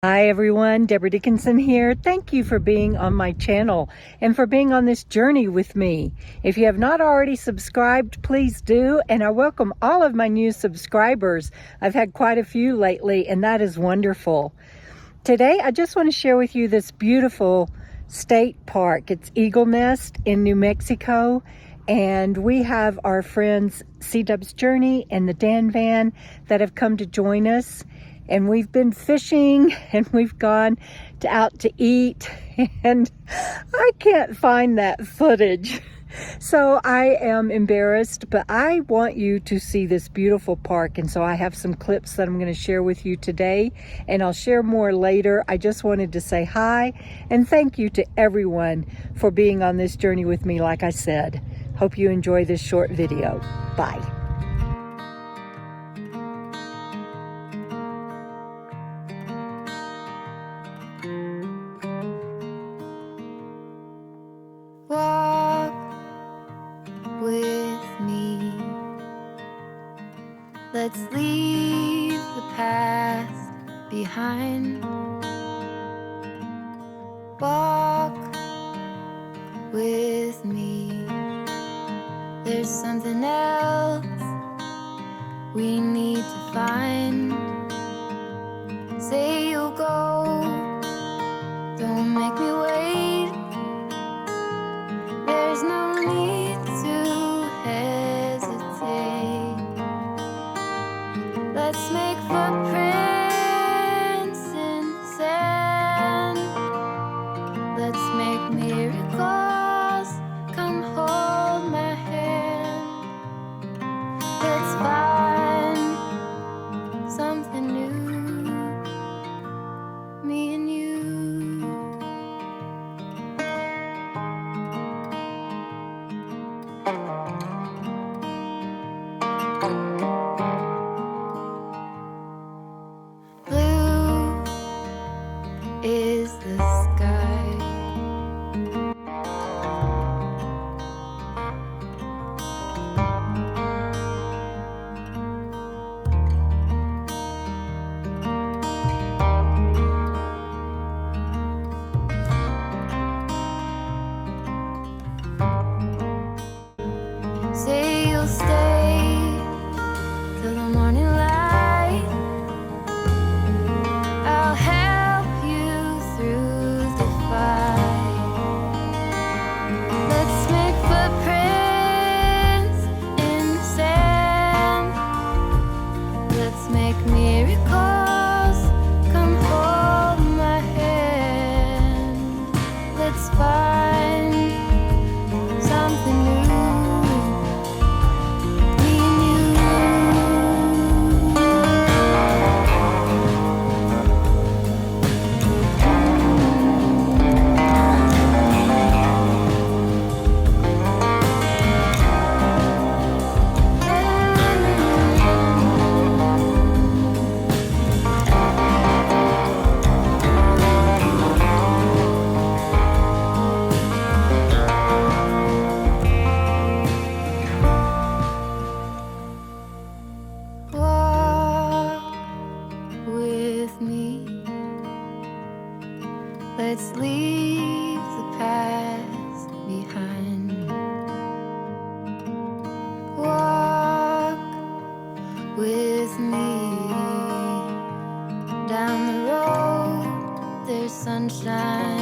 Hi everyone, Debra Dickinson here. Thank you for being on my channel and for being on this journey with me. If you have not already subscribed, please do, and I welcome all of my new subscribers. I've had quite a few lately, and that is wonderful. Today, I just want to share with you this beautiful state park. It's Eagle Nest in New Mexico, and we have our friends C-Dub's Journey and the Dan Van that have come to join us. And we've been fishing and we've gone out to eat, and I can't find that footage. So I am embarrassed, but I want you to see this beautiful park. And so I have some clips that I'm going to share with you today, and I'll share more later. I just wanted to say hi and thank you to everyone for being on this journey with me, like I said. Hope you enjoy this short video. Bye. Walk with me. Let's leave the past behind. Walk with me. There's something else we need to find. Say you'll go, don't make me wait. There's no need to hesitate. Let's make footprints in the sand. Let's make miracles. Come hold my hand. Let's find something new, me and you. Blue is the sky. Say you'll stay till the morning light. I'll help you through the fight. Let's make footprints in the sand. Let's make miracles. Come hold my hand. Let's find something new. Let's leave the past behind. Walk with me. Down the road, there's sunshine.